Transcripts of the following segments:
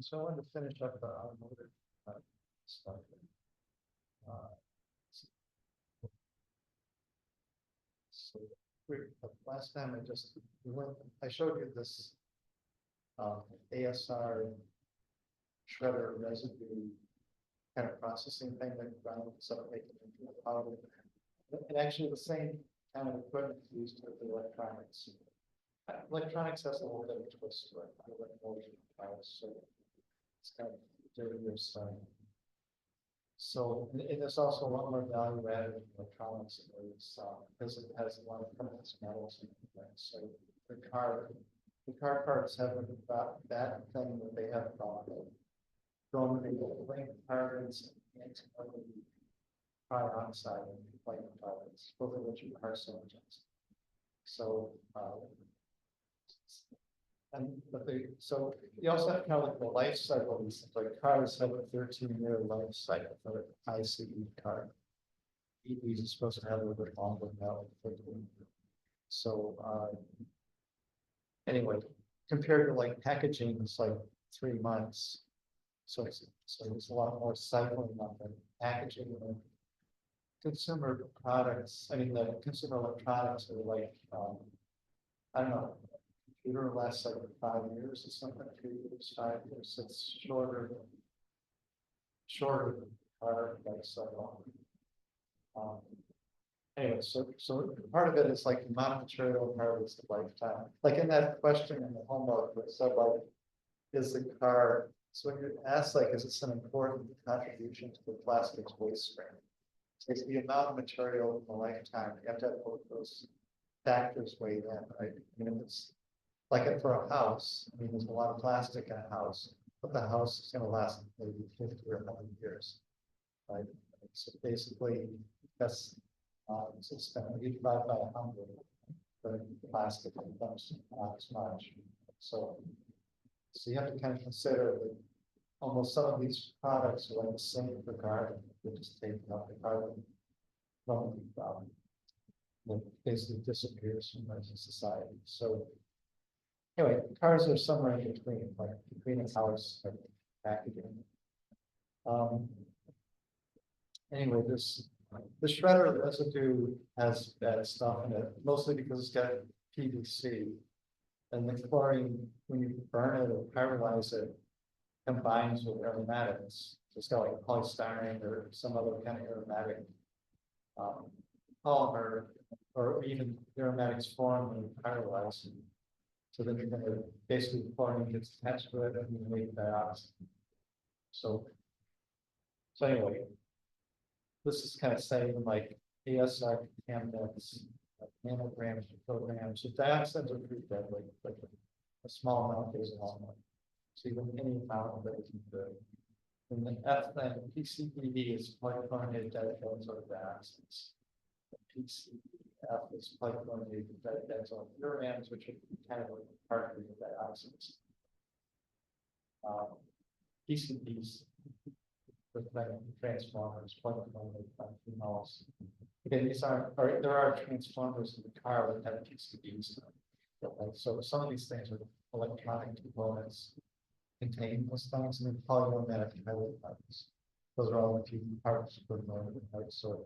So I wanted to finish up the automotive stuff. Uh, so last time I showed you this ASR shredder residue kind of processing thing that rounds up making it into a powder. And actually the same kind of equipment used with the electronics. Electronics has a little bit of a twist to it. I like motion powers, so it's kind of dirtier side. So and there's also a lot more value added in electronics because it has a lot of components, metals and things. So the car parts haven't got that thing that they have chromatic carbons and trioxide and flame retardants, both of which are carcinogens. So so you also have kind of like the life cycle of these things. Like cars have a 13-year life cycle for an ICE car. EVs are supposed to have a little bit longer now. So anyway, compared to like packaging, it's like 3 months. So there's a lot more cycling on the packaging and consumer products. I mean, the consumer electronics are like I don't know. Computer lasts like 5 years or something, 2 years, 5 years. It's shorter than car life cycle. Anyway, so part of it is like the amount of material harvest the lifetime. Like in that question in the homework, it said like, is the car? So when you ask like, is this an important contribution to the plastics waste stream? So it's the amount of material in the lifetime. You have to have both those factors weighed in, right? I mean, if it's like it for a house, I mean, there's a lot of plastic in a house, but the house is going to last maybe 50 or 100 years, right? So basically, that's you divide by 100 for plastic becomes not as much. So you have to kind of consider that almost some of these products are like the same for carbon. They just take out the carbon from the that basically disappears from our society. So anyway, cars are somewhere in between, like between a house and packaging. Anyway, the shredder residue has bad stuff in it, mostly because it's got PVC. And the chlorine, when you burn it or pyrolyze it, combines with aromatics. So it's got like polystyrene or some other kind of aromatic polymer, or even aromatics form when you pyrolyze it. So then you're going to basically chlorine gets attached to it and you make dioxide. So anyway, this is kind of saying like ASR contaminants, nanograms or kilograms. So dioxins are pretty deadly, like a small amount goes a long way. So even any amount of it isn't good. And then ethylene, PCE is polychlorinated dibenzoyl dioxins. PCF is polychlorinated dibenzoyl furans, which are kind of like part of the dioxins. PCBs with transformers, polychlorinated phenols. Again, there are transformers in the car that have PCBs. So some of these things are electronic components contain those things, and then polyaromatic hydrocarbons. Those are all the few parts for the right sort.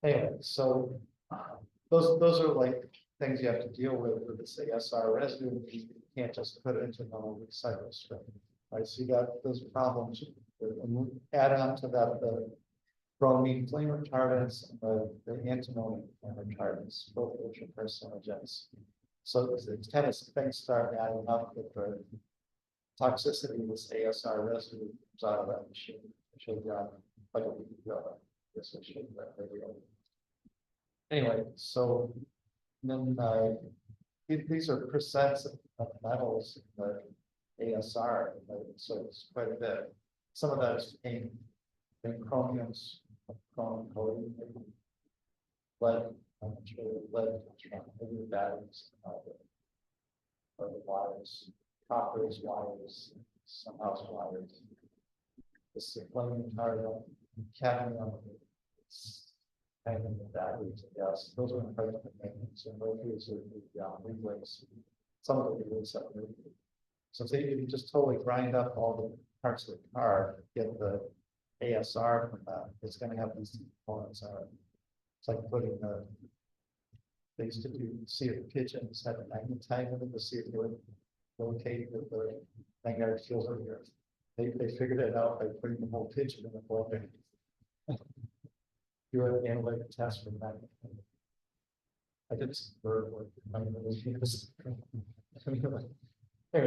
Anyway, so those are like things you have to deal with this ASR residue. You can't just put it into normal recycle stream. Right, so you got those problems. And add on to that the bromine flame retardants and the antimony flame retardants, both of which are carcinogens. So it's kind of things start adding up with the toxicity of this ASR residue comes out of that machine. I showed you on like a week ago. Yes, I showed you that video. Anyway, so then these are percents of metals in the ASR, so it's quite a bit. Some of that is paint, and chromiums, chromium coating, lead, I'm sure lead comes from maybe the batteries, or the wires, coppers, wires, some house wires. This is flame retardant, cadmium, and the batteries, yes, those are part of the maintenance, and those are the relays. Some of the relays have So say if you just totally grind up all the parts of the car, get the ASR from that, it's gonna have these components on it. It's like putting the, they used to do, see if pigeons had a magnetite in it to see if they would locate with the magnetic field over here. They figured it out by putting the whole pigeon in the building. Do an analytic test for that. I did some bird work. I mean, anyway,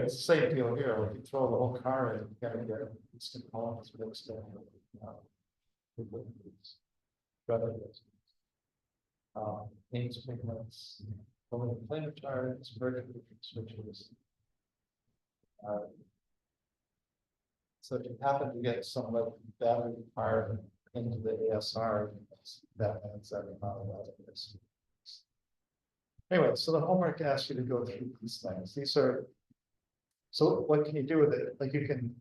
it's the same deal here. Like you throw the whole car in, you gotta get these components for the extent. Names, pigments, flame charts, vertical switches. So if you happen to get some like battery part into the ASR, that means that amount of this. Anyway, so the homework asks you to go through these things. These are, so what can you do with it? Like you can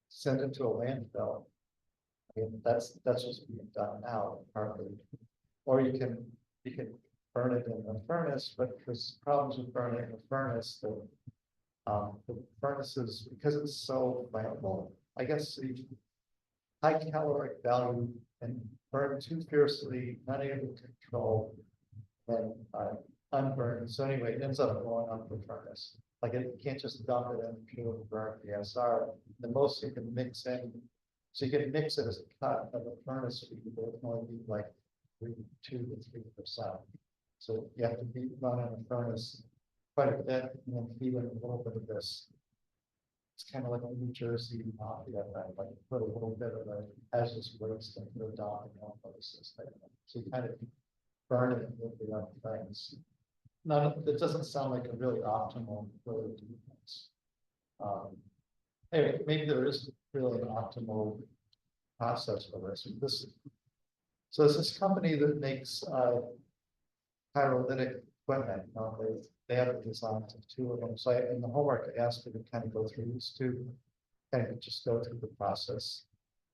send it to a landfill. I mean, that's what's being done now, partly. Or you can burn it in the furnace, but there's problems with burning it in the furnace. The furnaces, because it's so flammable, I guess the high caloric value and burn too fiercely, not able to control, and unburned. So anyway, it ends up going on the furnace. Like you can't just dump it in pure burn the SR. The most you can mix in, so you can mix it as a cut of the furnace, it will only be like 2 to 3%. So you have to be running a furnace quite a bit and then feed in a little bit of this. It's kind of like a New Jersey mafia thing, like put a little bit of a hazardous waste and put it down in one places. So you kind of burn it with the other things. None, it doesn't sound like a really optimal way to do things. Anyway, maybe there is really an optimal process for this. So it's this company that makes pyrolytic equipment. They have a design of 2 of them. So in the homework, I asked you to kind of go through these 2, kind of just go through the process.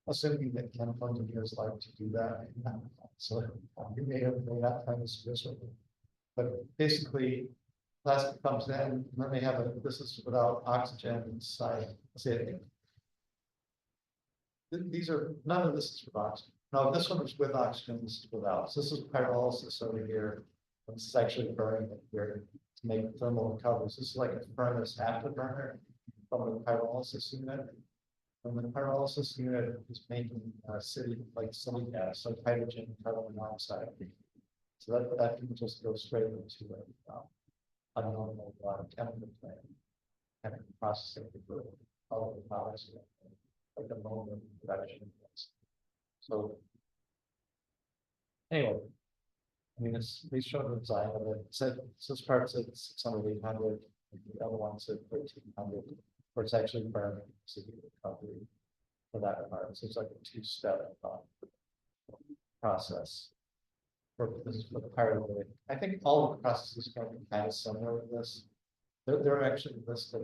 Assuming that chemical engineers like to do that. So you may have may not find this useful. But basically, plastic comes in, and then they have this is without oxygen inside. These are, none of this is with oxygen. No, this one is with oxygen, this is without. So this is pyrolysis over here. This is actually burning it here to make thermal recoveries. This is like a furnace afterburner from the pyrolysis unit. And the pyrolysis unit is making city gas, like hydrogen and carbon monoxide. So that can just go straight into a normal chemical plant, and processing for all of the products, like ammonia production. So anyway, I mean, they show the design of it. So this part said 600, 800, the other one said 1300, where it's actually burning city recovery for that part. So it's like a 2-step process. This is for the pyrolytic. I think all of the processes are kind of similar with this. They're actually listed.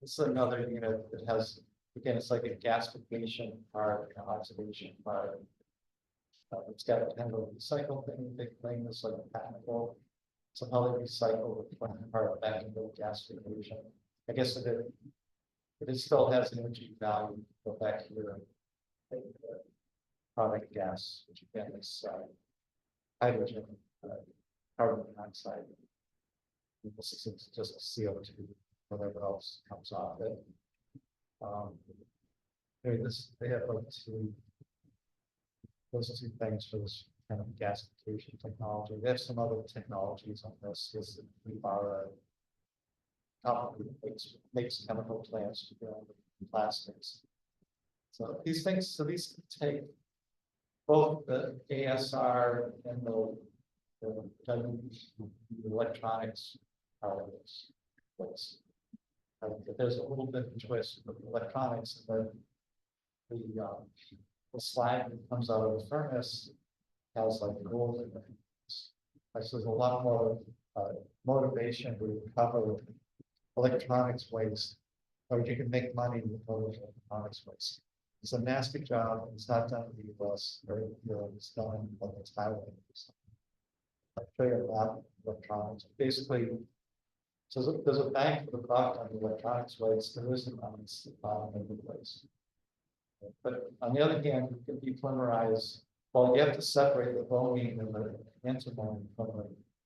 This is another unit that has, again, it's like a gasification part, an oxidation part. It's got a kind of a recycle thing, big thing that's like a patentable. So how they recycle the plant part back into gasification. I guess it still has an energy value. Go back here. Product gas, which again is hydrogen, carbon monoxide. This is just CO2, whatever else comes off it. Anyway, they have like those 2 things for this kind of gasification technology. They have some other technologies on this. This makes chemical plants to build plastics. So these things, these can take both the ASR and the electronics part of this. There's a little bit of choice with electronics, and then the slag that comes out of the furnace has like gold in it. So there's a lot more motivation to recover electronics waste, or you can make money with electronics waste. It's a nasty job. It's not done in the US, or it's done on the Thailand. I show you a lot of electronics. Basically, So there's a bang for the buck on the electronics waste, there isn't on the bottom of the place. But on the other hand, you can depolymerize, well, you have to separate the bromine and the antimony from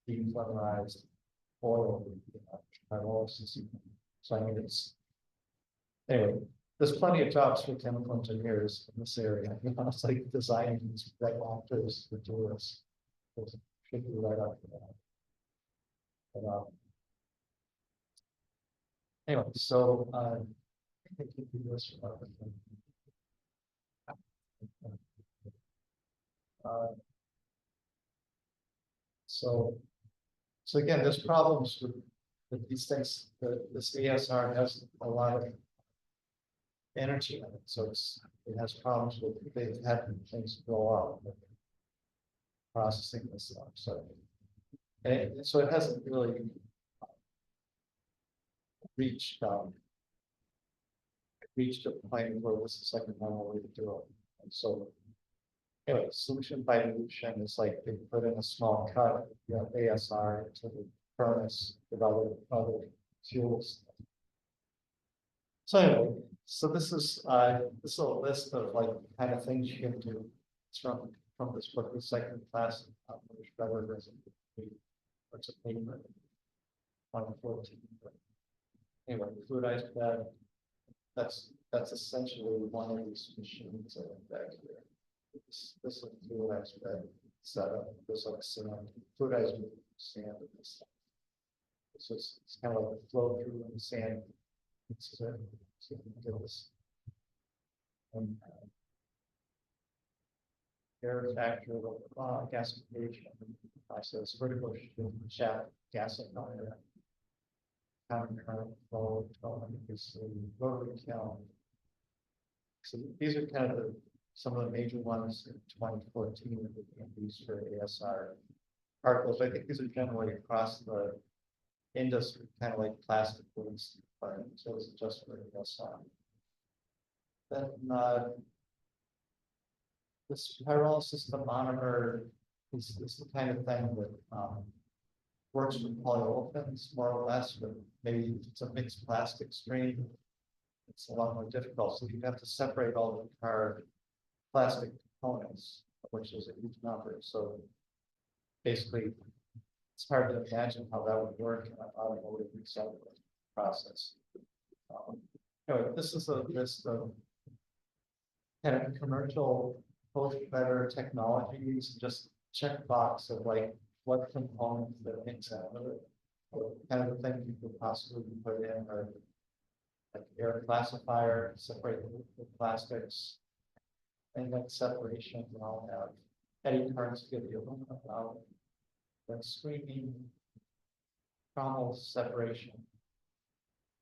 the depolymerized oil, pyrolysis. So I mean, anyway, there's plenty of jobs for chemical engineers in this area. You know, it's like designing these reactors to do this. It should be right up for that. But, anyway, so I think you can do this. So, so again, there's problems with these things. This ASR has a lot of energy in it, so it has problems with they've had things go up with processing this stuff. So, so it hasn't really reached a point where this is like a normal way to do it. And so anyway, solution by dilution is like they put in a small cut, you know, ASR into the furnace with other fuels. So anyway, so this is a list of like kind of things you can do. It's from this book, Recycling Plastic, which better resin. What's a paper? 2014. Anyway, fluidized bed. That's essentially one of these machines back here. This is a fluidized bed setup. There's like sand, fluidized sand in this stuff. So it's kind of like a flow through in the sand. So you can get this. And air factor of gasification process, vertical shaft gasifier, common current flow, rotary kiln. So these are kind of some of the major ones in 2014 that we can use for ASR particles. I think these are generally across the industry, kind of like plastic waste, so it's just for ASR. Then this pyrolysis thermometer is the kind of thing that works with polyolefins more or less, but maybe if it's a mixed plastic stream, it's a lot more difficult. So you have to separate all the hard plastic components, which is a huge number. So basically, it's hard to imagine how that would work in an automotive recycling process. Anyway, this is a list of kind of commercial post-better technologies, just checkbox of like what components that makes out of it. What kind of the things you could possibly put in are like air classifier, separate the plastics, and then separation and all that. Eddy currents give the aluminum out. Then screening, trommel separation.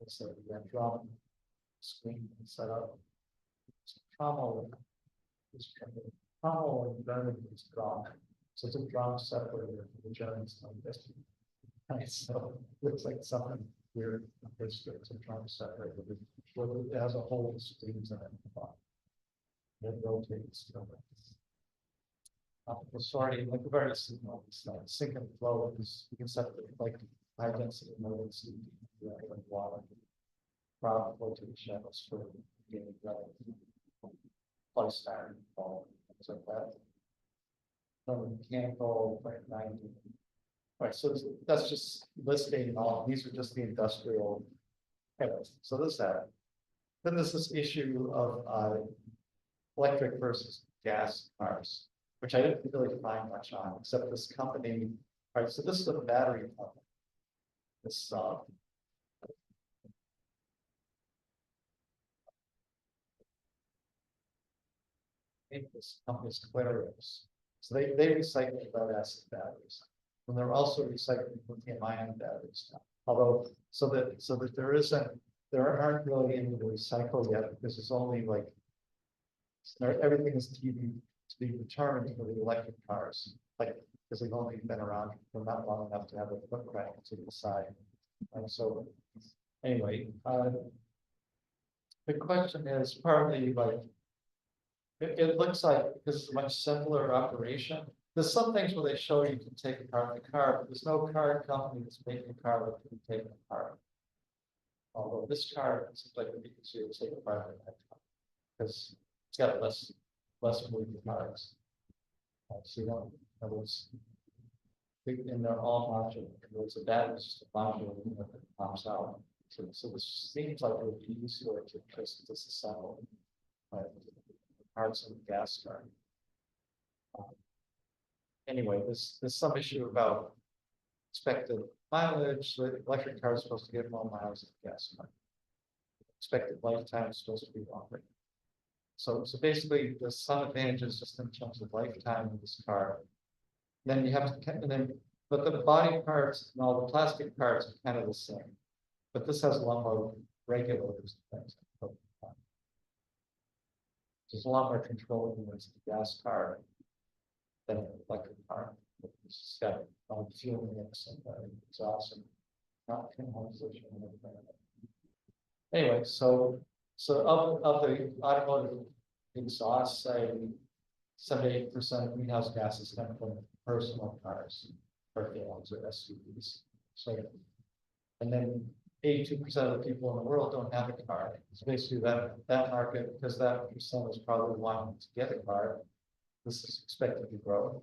It's a drum screen set up. Trommel in German is drum. So it's a drum separator for the Germans like this. Right, so it looks like something weird. It's a drum separator. It has a whole screens in it. It rotates. The sorting, like the various signals, sink and flow is you can set the like high density nodes, like water, problem floating channels for getting polystyrene, things like that. Mechanical, like 90. Right, so that's just listing all. These are just the industrial. Anyways, so there's that. Then there's this issue of electric versus gas cars, which I didn't really find much on, except this company. All right, so this is a battery company. This this company's Clarios. So they recycle lead acid batteries, and they're also recycling lithium-ion batteries now. Although so that there aren't really any to recycle yet because it's only like everything is to be determined for the electric cars, like because they've only been around for not long enough to have a footprint to the side. And so anyway, the question is partly like it looks like this is a much simpler operation. there's some things where they show you can take apart the car, but there's no car company that's making a car that can be taken apart. Although this car seems like it can see take apart that car because it's got less moving parts. So you don't, in other words, and they're all modular. So that is just a module that pops out. So this seems like it would be easier to just disassemble parts of the gas car. Anyway, there's some issue about expected mileage. The electric car is supposed to get more miles than the gas car. Expected lifetime is supposed to be longer. So basically, there's some advantages just in terms of lifetime of this car. Then you have to, but the body parts and all the plastic parts are kind of the same. But this has a lot more regulators and things. There's a lot more control in this gas car than an electric car. It's got fuel mix and exhaust and not condition and everything. Anyway, so of the automotive exhaust, say 78% of greenhouse gases come from personal cars, or vehicles, or SUVs. So, and then 82% of the people in the world don't have a car. So basically, that market, because that percent is probably wanting to get a car, this is expected to grow.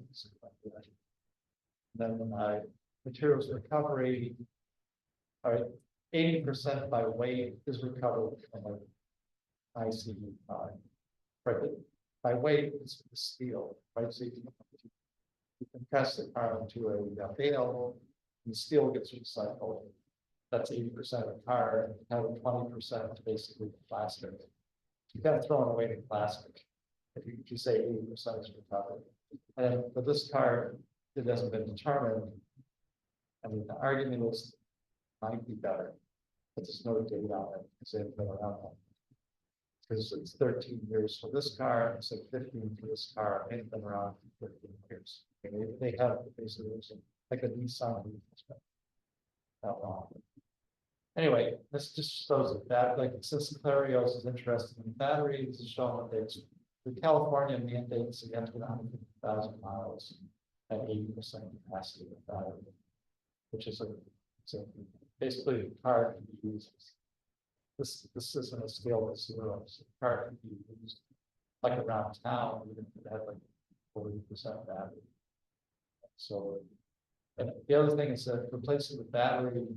And then materials recovery, all right, 80% by weight is recovered from an ICE car. Right, but by weight, it's steel, right? So you compress the car into a bale, and the steel gets recycled. That's 80% of the car, and 20% basically plastic. You're kind of throwing away the plastic if you say 80% is recovered. And for this car, it hasn't been determined. I mean, the argument is might be better, but there's no data on it because they've been around that. Because it's 13 years for this car, it's like 15 for this car, and it's been around for 15 years. They have basically like a Nissan that long. Anyway, this just shows that like since Clarios is interested in batteries, it's showing that the California mandates you have to get 150,000 miles at 80% capacity of battery, which is basically the car can be used. This isn't a scale of zero. So the car can be used like around town, even if it had like 40% battery. So, and the other thing is that replacing the battery,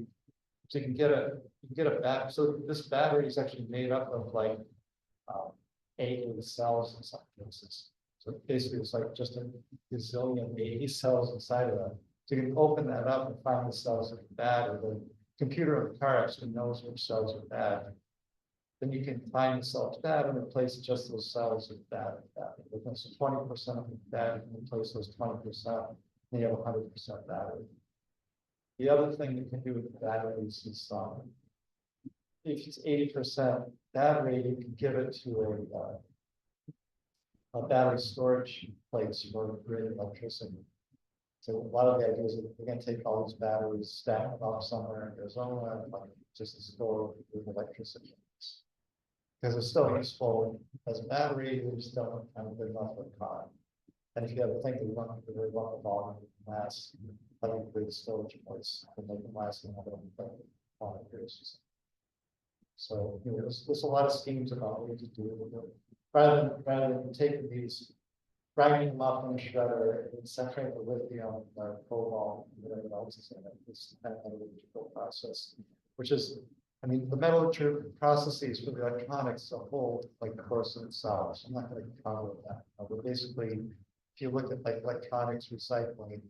so you can get a battery. So this battery is actually made up of like 8 cells in some cases. So basically, it's like just a gazillion 80 cells inside of it. So you can open that up and find the cells that are bad, or the computer in the car actually knows which cells are bad. Then you can find the cells bad and replace just those cells with bad. So 20% of them bad, you can replace those 20%, and you have 100% battery. The other thing you can do with the batteries is if it's 80% battery, you can give it to a battery storage place for grid electricity. So a lot of the ideas are we're going to take all these batteries, stack them up somewhere in Arizona, and like just store with electricity. Because it's still useful as a battery, they just don't kind of good enough for a car. And if you have a thing that you want to really want the volume to last, like a grid storage place, and they can last another 20 years. So you know, there's a lot of schemes about what to do with it. Rather than taking these, grinding them up in a shredder and separating the lithium, cobalt, and whatever else is in it. It's kind of a metallurgical process, which is, I mean, the metallurgical processes for the electronics as a whole, like the course in itself. So I'm not going to cover that. But basically, if you look at like electronics recycling,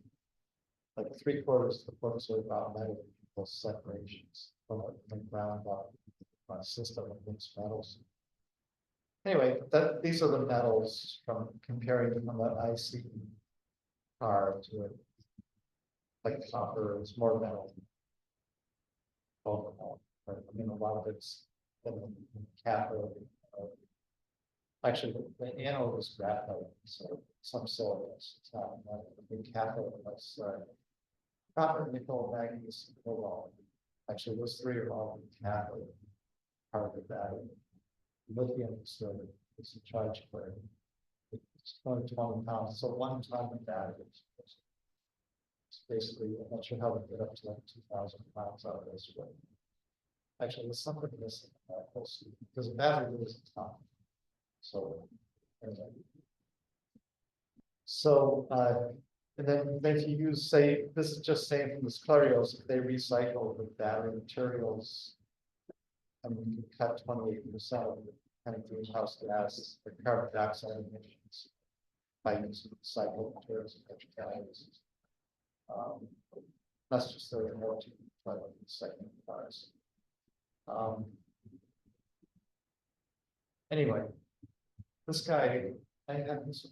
like 3/4 of the books are about metallurgical separations from ground up system of mixed metals. Anyway, these are the metals from comparing them from an ICE car to it. Like copper is more metal. I mean, a lot of it's in the cathode. Actually, the anode is graphite, so some silicas. It's not the big cathode. That's copper, nickel, manganese, cobalt. Actually, those three are all in cathode part of the battery. Lithium is the charge player. It's only 20 pounds, so 1 ton of that is it's basically, I'm not sure how they get up to like 2,000 pounds out of this, but actually, there's something missing, because the battery is a ton. So, anyway. So, and then if you use, say, this is just saying from this Clarios, if they recycle the battery materials, I mean, you can cut 28% of the kind of greenhouse gas, the carbon dioxide emissions by using recycled materials and petrochemicals. That's just the more to second cars. Anyway, this guy, I have this.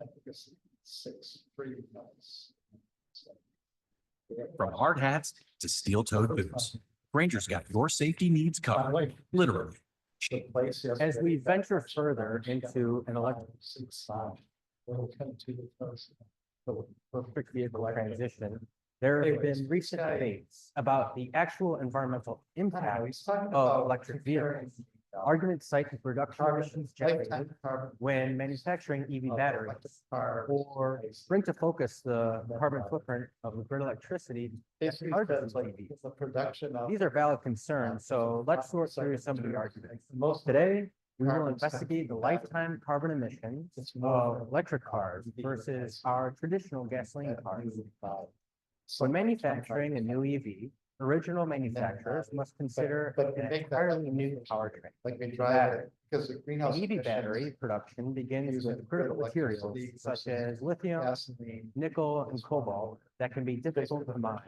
I think it's 6 3 months. From hard hats to steel-toed boots, Granger's got your safety needs covered, literally. As we venture further into an electric vehicle transition, there have been recent debates about the actual environmental impact of electric vehicles. Arguments cite the production emissions generated when manufacturing EV batteries, or bring to focus the carbon footprint of the grid electricity. These are valid concerns, so let's sort through some of the arguments. Today, we will investigate the lifetime carbon emissions of electric cars versus our traditional gasoline cars. When manufacturing a new EV, original manufacturers must consider an entirely new powertrain. Like they drive it because the greenhouse EV battery production begins with critical materials such as lithium, nickel, and cobalt that can be difficult to mine.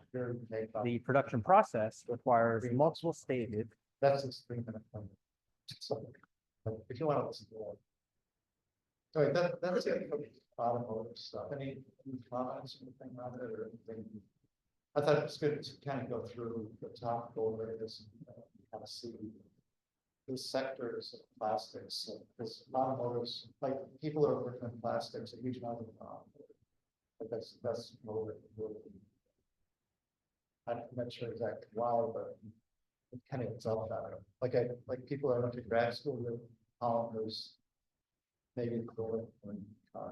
The production process requires multiple stages. That's extreme. So, if you want to listen to that. All right, that's it for automotive stuff. Any comments, anything on it, or anything? I thought it was good to kind of go through the topical areas and kind of see the sectors of plastics, because automotives, like people are working in plastics, a huge amount of but that's more I'm not sure exactly why, but it kind of gets up that like people that went to grad school with polymers, maybe equivalent in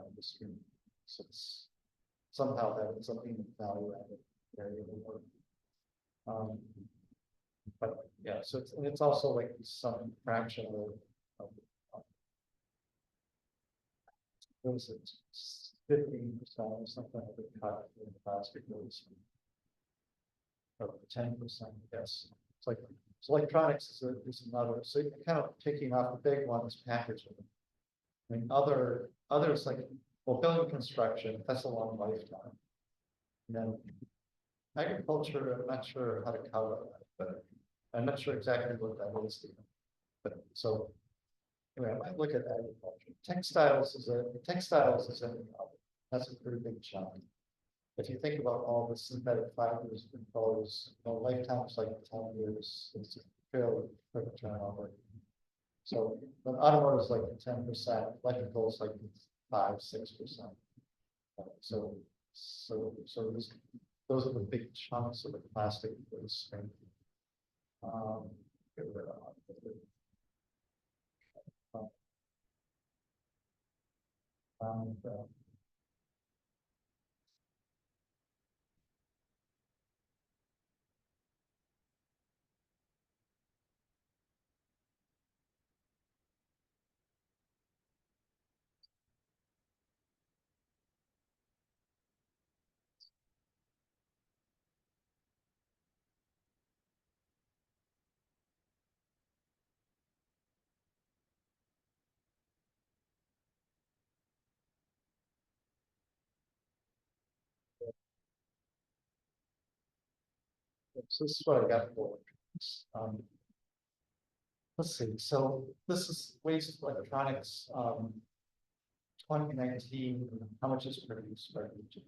industry. So it's somehow that it's something value added area of work. But yeah, so it's also like some fraction of what is it, 15% or something of the cut in plastic waste, or 10%, yes. It's like so electronics is another. So you're kind of picking off the big ones, packaging. I mean, others like building construction, that's a long lifetime. And then agriculture, I'm not sure how to cover that, but I'm not sure exactly what that is. But so anyway, I might look at agriculture. Textiles is that's a pretty big chunk. If you think about all the synthetic fibers imposed, lifetime's like 10 years, it's a fairly quick turnover. So, but automotive is like 10%, electrical is like 5-6%. So those are the big chunks of the plastic waste. So this is what I got for. Let's see. So this is waste electronics. 2019. How much is produced by region?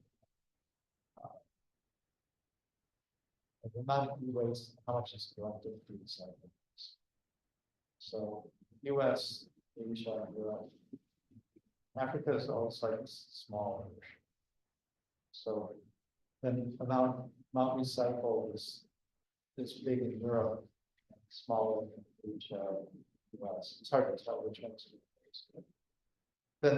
The amount of waste. How much is collected through the cycles? So U.S., Asia, Europe, Africa is always like smaller. So then amount recycled is big in Europe, smaller in Asia, US. It's hard to tell which one's a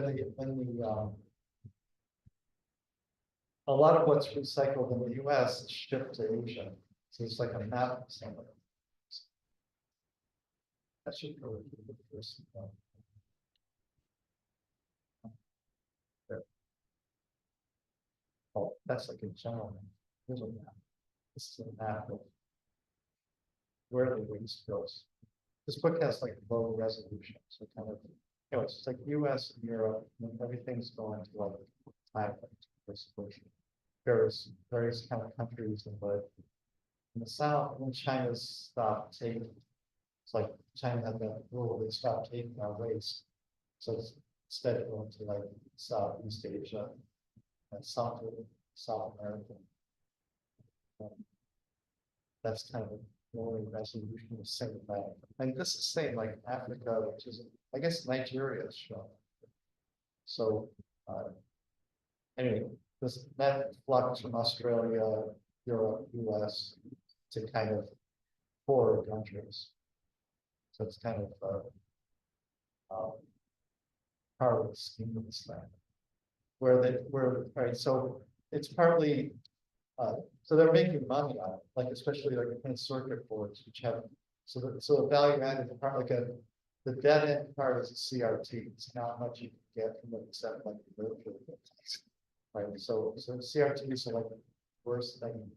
lot of what's recycled in the US is shipped to Asia. So it's like a map somewhere. That should go to the first. There. Oh, that's like a general. Here's a map. This is a map of where the waste goes. This book has like low resolution, so kind of, anyways, it's like US and Europe, and everything's going to like climate resolution. Various kind of countries in the South, when China's stopped taking, it's like China had that rule, they stopped taking our waste. So it's instead of going to like Southeast Asia and South America. That's kind of a lower resolution of same thing. And this is saying like Africa, which is, I guess Nigeria is shown. So anyway, this net flux from Australia, Europe, US to kind of poorer countries. So it's kind of part of the scheme of this thing. Right, so it's partly so they're making money on it, like especially like the circuit boards, which have so the value added part like the dead end part is a CRT. It's not much you can get from it except like the virtual things. Right. So CRTs are like the worst thing.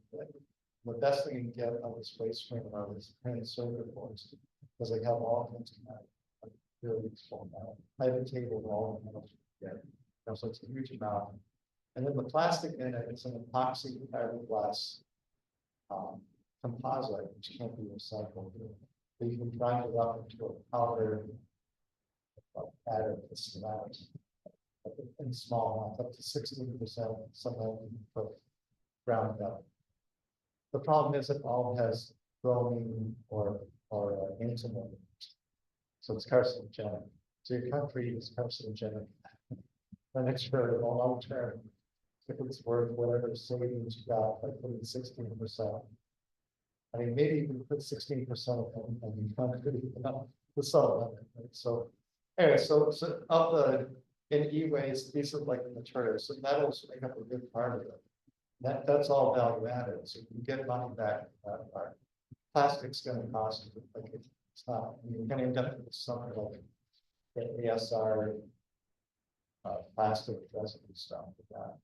The best thing you can get on this waste stream are these printed circuit boards because they have all kinds of like really small amount. I have a table of all of them. Yeah. So it's a huge amount. And then the plastic in it is an epoxy fiberglass composite, which can't be recycled. But you can grind it up into a powder added this amount in small amounts, up to 16%. Sometimes you can put ground up. The problem is it all has bromine or antimony, so it's carcinogenic. So your country is carcinogenic. And it's for the long term. If it's worth whatever savings you got, like putting 16%. I mean, maybe you can put 16% of them in the country, the solid, right? So anyway, so of the in e-waste, these are like the materials. So metals make up a good part of it. That's all value added. So you can get money back for that part. Plastic's going to cost you, like it's not. I mean, you're going to end up with something like the ASR plastic residue stuff with that.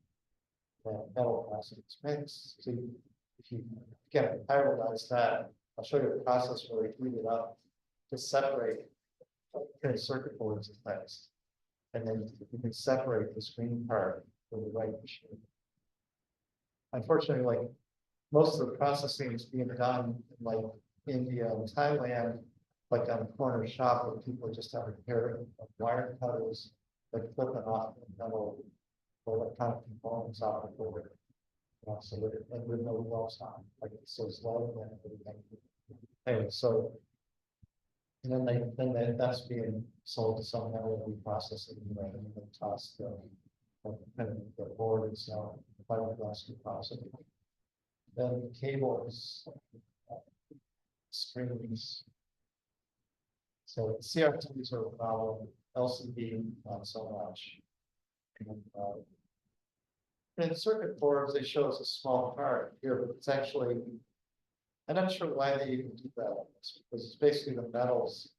Metal plastics mix. So if you can pyrolyze that, I'll show you the process where we heat it up to separate the circuit boards and things. And then you can separate the screen part from the white machine. Unfortunately, like most of the processing is being done in like India and Thailand, like on a corner shop where people just have a pair of wire cutters, like flipping off the metal or electronic components off the board. So with no gloves on, like so slow and everything. Anyway, so and then that's being sold to someone that will be processing and then toss the board itself, the fiberglass processing. Then cables, screens. So CRTs are a problem. LCD not so much. And in circuit boards, they show us a small part here, but it's actually, I'm not sure why they even do that. It's because it's basically the metals.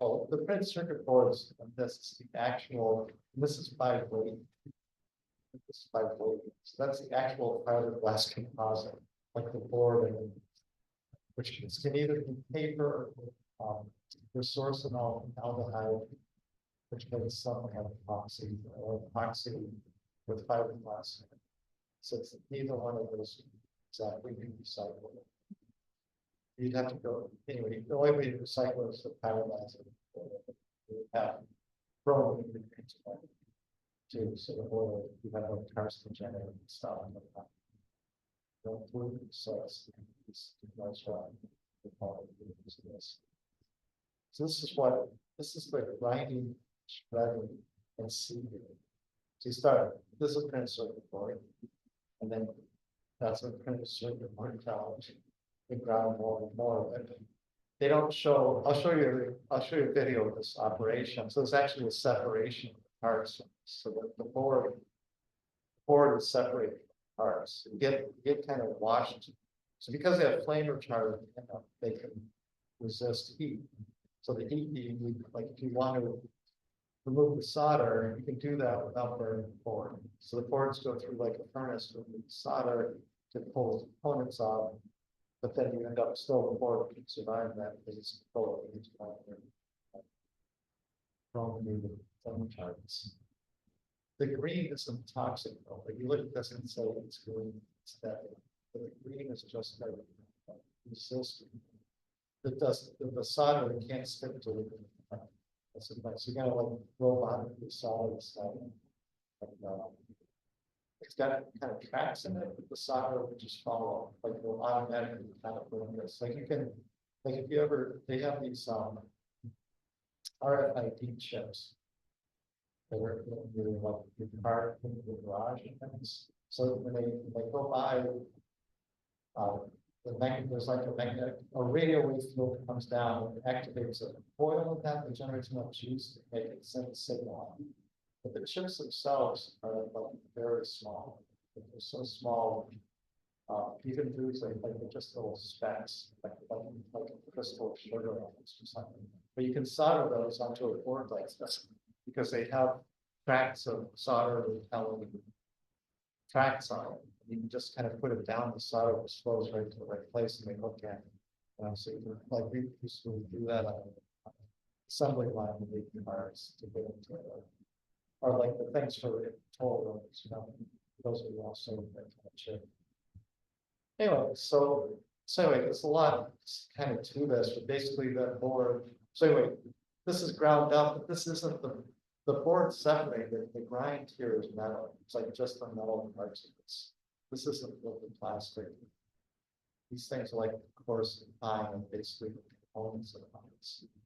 Oh, the printed circuit boards, and this is the actual, this is by weight. This is by weight. So that's the actual fiberglass composite, like the board, and which can either be paper or resource and aldehyde, which makes some have epoxy or epoxy with fiberglass. So it's neither one of those exactly be recycled. You'd have to go anyway. The only way to recycle is the fiberglass. You have bromine ingredients to sort of oil. You have like carcinogenic and stuff. So it's nice one. So this is the grinding, shredding, and seeding. So you start, this is a printed circuit board, and then that's a printed circuit board challenge. We ground more and more of it. They don't show, I'll show you a video of this operation. So it's actually a separation parts, so that the board is separated from parts. You get kind of washed. So because they have flame retardant, they can resist heat. So the heat you need, like if you want to remove the solder, you can do that without burning the board. So the boards go through like a furnace to remove the solder to pull the components off, but then you end up still the board can survive that because it's full of heat. Flame retardants. The green isn't toxic though. Like you look at this and say it's green, it's that. But the green is just like resistant. It does the solder can't stick to it. That's advice. You gotta like roll on the solid stuff. It's got kind of tracks in it, but the solder will just fall off, like it will automatically kind of burn this. Like you can, like if you ever, they have these RFID chips. They were really like your car in the garage and things. So when they go by, there's like a radio wave field that comes down and activates a coil of that generates enough juice to make it send a signal. But the chips themselves are like very small. They're so small. You can do like just little specks, like a crystal sugar or something. But you can solder those onto a board like this because they have tracks of solder repellent tracks on it. You can just kind of put it down, the solder just flows right to the right place and they look at it. So you can, like we used to do that on an assembly line with the cars to get into it. Or like the things for toll roads, those are also that kind of chip. Anyway, so anyway, there's a lot kind of to this, but basically that board. So anyway, this is ground up, but this isn't the board separated. The grind here is metal. It's like just the metal parts of this. This isn't the plastic. These things are like coarse and fine and basically the components of it.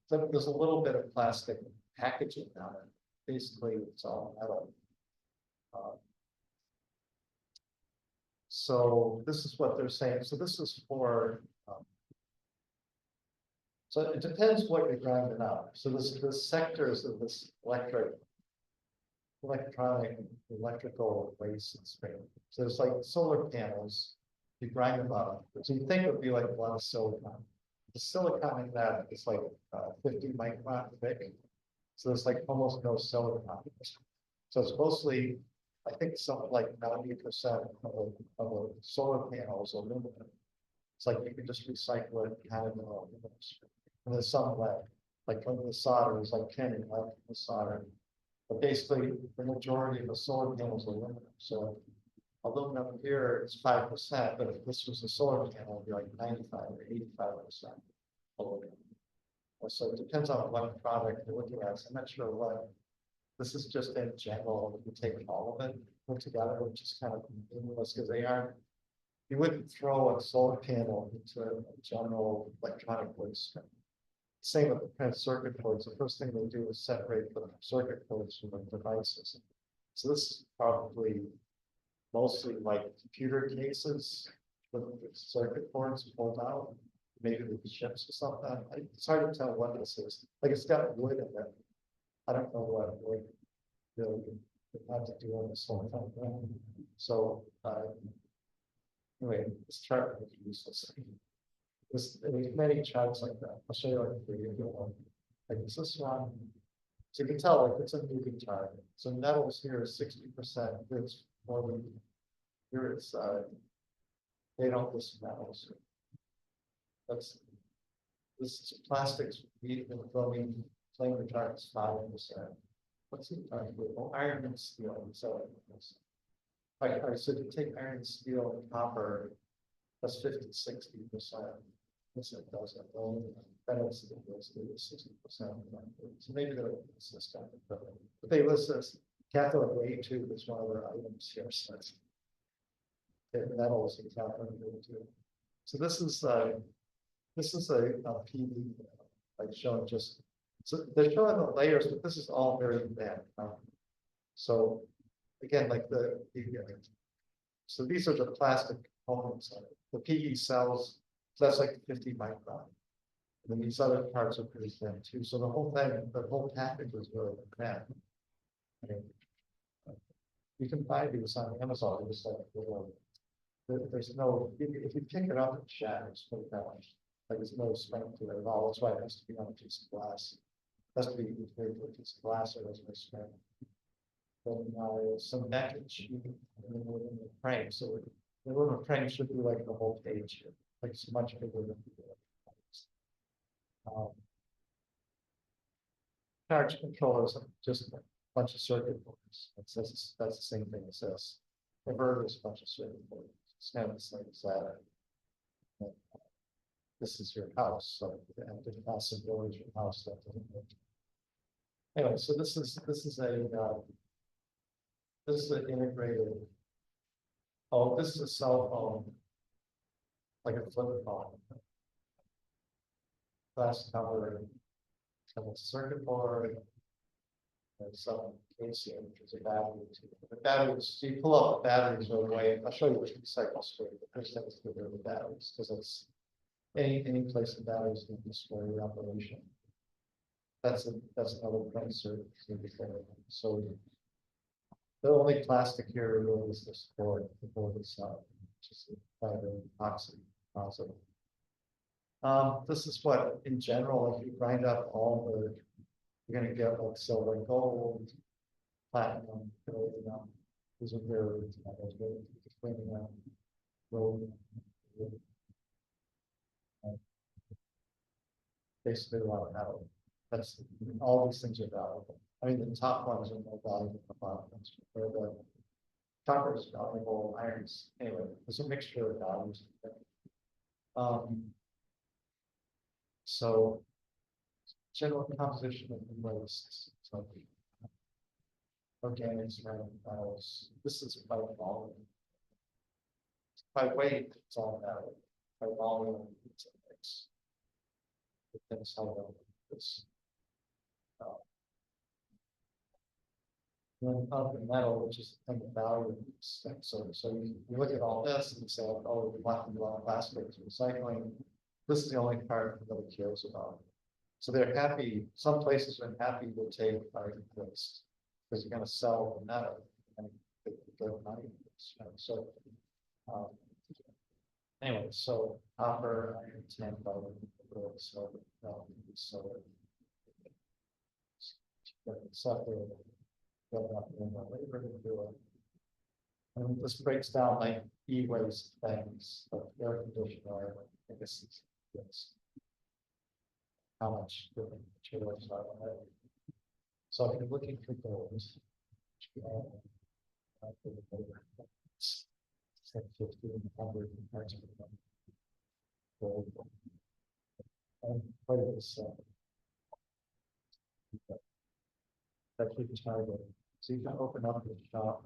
So there's a little bit of plastic packaging on it. Basically, it's all metal. So this is what they're saying. So this is for. So it depends what you're grinding out. So this sectors of this electrical waste and strain. So it's like solar panels. You grind them up. So you think it would be like a lot of silicon. The silicon in that is like 50 micron thick. So there's like almost no silicon. So it's mostly, I think something like 90% of a solar panel is aluminum. It's like you can just recycle it kind of in aluminum. And there's some lead, like the solder is like 10 and lead in the solder. But basically, the majority of the solar panels are aluminum. So aluminum here is 5%, but if this was a solar panel, it would be like 95 or 85% aluminum. So it depends on what product you're looking at. So I'm not sure what. This is just in general. You take all of it put together, which is kind of meaningless because they aren't. You wouldn't throw a solar panel into a general electronic waste. Same with the printed circuit boards. The first thing they do is separate the circuit boards from the devices. So this is probably mostly like computer cases with circuit boards pulled out. Maybe the chips or something. It's hard to tell what this is. Like it's got wood in it. I don't know what wood really have to do on this whole thing. So anyway, this chart would be useless. There's many charts like that. I'll show you like a video one. Like this one. So you can tell like it's a moving chart. So metals here is 60%. It's more than here it's they don't list metals. This is plastics, medium chromium, flame retardants 5%. What's the iron and steel? So all right, so if you take iron, steel, and copper, that's 50-60%. This it doesn't. Metals is 60%. So maybe they're this kind of, but they list this cathode ray tube is one of their items here. So metals and cathode ray tube. So this is a PV, like showing just, so they're showing the layers, but this is all very bad. So again, like so these are the plastic components of it. The PV cells, so that's like 50 micron. And then these other parts are pretty thin too. So the whole thing, the whole package was really bad. I mean, you can buy these on Amazon, just like, there's no, if you pick it up, it shatters, put it down. Like there's no strength to it at all. That's why it has to be on a piece of glass. It has to be a piece of glass, or there's no strength. Then some package within the frame. So the little frame should be like the whole page here, like it's much bigger than charge controllers, just a bunch of circuit boards. That's the same thing it says. Inverter is a bunch of circuit boards. It's kind of the same as that. This is your house, so the possibility of your house that doesn't work. Anyway, so this is an integrated. Oh, this is a cell phone, like a flip phone. Glass cover, and a circuit board, and some casing, which is a battery. The batteries, so you pull out the batteries right away. I'll show you which recycle story. The first thing is to get rid of the batteries, because it's any place the batteries can destroy your operation. That's another answer. So the only plastic here really is this board. The board itself, which is fiber epoxy composite. This is what, in general, if you grind up all the, you're going to get like silver, gold, platinum, palladium. These are very gold. Basically, a lot of metal. That's all these things are valuable. I mean, the top ones are more valuable than the bottom ones. The copper is valuable, irons. Anyway, there's a mixture of values. So, general composition of the waste. So, organics, random metals. This is by volume. By weight, it's all metal. By volume, it's a mix. Depends how well it's. Then of the metal, which is the value. So you look at all this and say, oh, we want to do all plastics recycling. This is the only part that nobody cares about. So they're happy. Some places are happy to take our waste because you're going to sell the metal and get money. So anyway, so copper, iron, tin, so labor to do it. And this breaks down like e-waste things, like air conditioner, I guess it's how much different materials are on it. So if you're looking for gold, it's like 50 and 100 parts per gold. And part of this that's your target. So you can open up the shop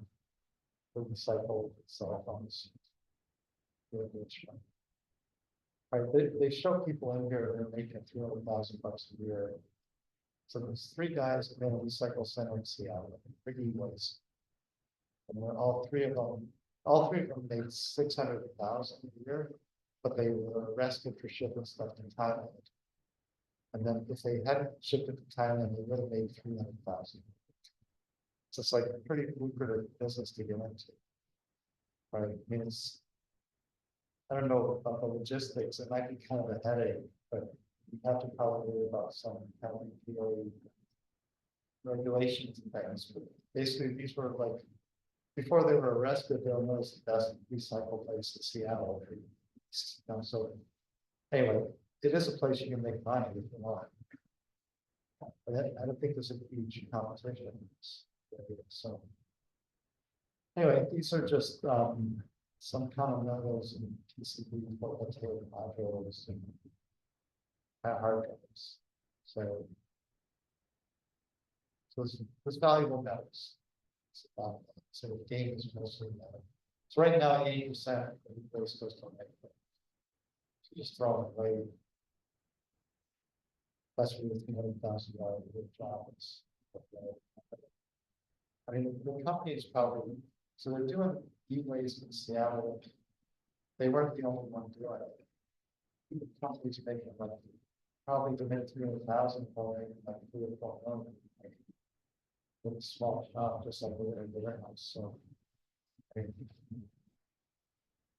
for recycle cell phones. Right, they show people in here they're making $300,000 a year. So there's 3 guys in a recycle center in Seattle, big waste. And all three of them made $600,000 a year, but they were arrested for shipping stuff to Thailand. And then if they hadn't shipped it to Thailand, they would have made $300,000. So it's like a pretty lucrative business to get into. Right? I mean, I don't know about the logistics. It might be kind of a headache, but you have to probably worry about some kind of POE regulations and things. But basically, these were like before they were arrested, they were the most best recycle place in Seattle. So anyway, it is a place you can make money if you want. But I don't think there's a huge competition. So anyway, these are just some common metals and PCB modules and hard covers. So there's valuable metals. So the game is mostly metal. So right now, 80% of the waste goes to metal. So just throw it away. That's really $300,000 jobs. I mean, the company is probably, so they're doing e-waste in Seattle. They weren't the only one doing it. The company's making like probably to make 300,000 for like 3 or 4 million. a small shop, just like we're in the warehouse, so. I think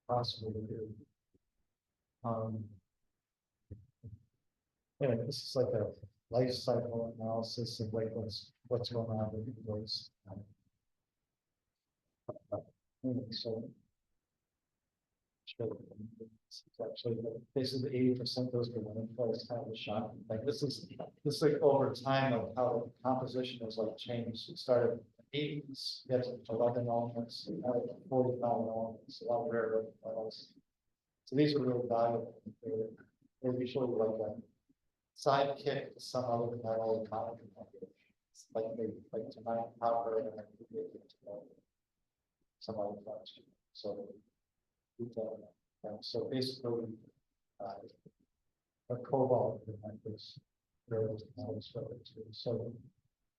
possible to do. Anyway, this is like a life cycle analysis of like what's going on with the waste. Anyway, so. It's actually basically 80% goes to landfill. It's kind of a shock. Like this is like over time of how the composition has like changed. It started in the 80s, you had 11 elements, now you have 45 elements, a lot of rare earth metals. So these are really valuable. They're usually like a sidekick to some other metal economy. Like tonight copper and some other things. So. So basically, a cobalt is so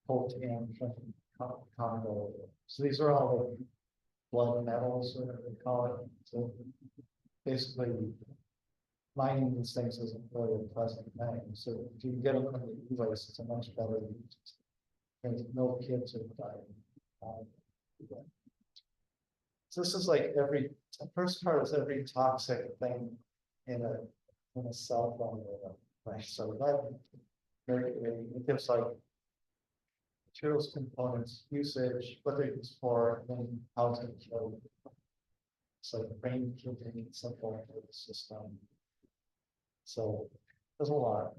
coltan, Congo. So these are all the blood metals, or whatever they call it. So basically, mining these things isn't really a pleasant thing. So if you get them from the e-waste, it's a much better use. There's no kids are dying. So this is like the first part is every toxic thing in a cell phone, right? So that it gives like materials, components, usage, what they're used for, and then how to kill. It's like brain killing simple for the system. So there's a lot.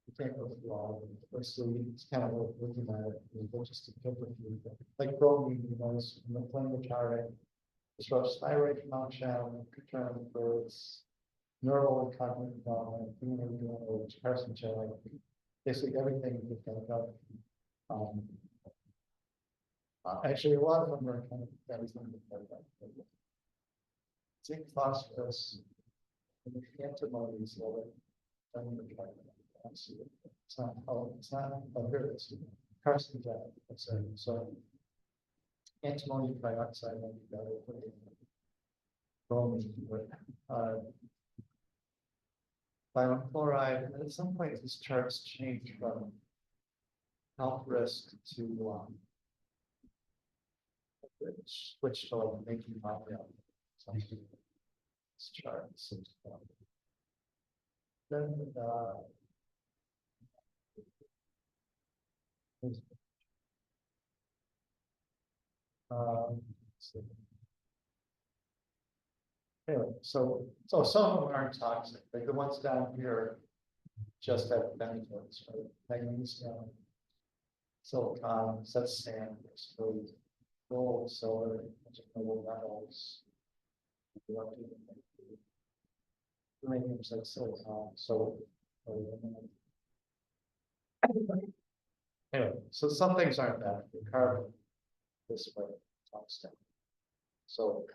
You can't go through all of it. Firstly, it's kind of looking at it, just to pick with you. Like bromine, in the flame retardant, disrupts thyroid function, paternal births, neural and cognitive development, which carcinogenic, basically everything you can think of. Actually, a lot of them are kind of everything you can think of. Zinc, phosphorus, and the antimonies of it. It's not, here it is, carcinogenic, so antimony dioxide, and you gotta put it in bromine, violent chloride, and at some point these charts change from health risk to switch to like making money out of this chart. So, then anyway, so some of them aren't toxic. Like the ones down here just have benefits, right? Magnesium, silicon, that's sand, basically gold, silver, noble metals. Uranium's like silicon, so anyway, so some things aren't bad. The carbon this way toxic. So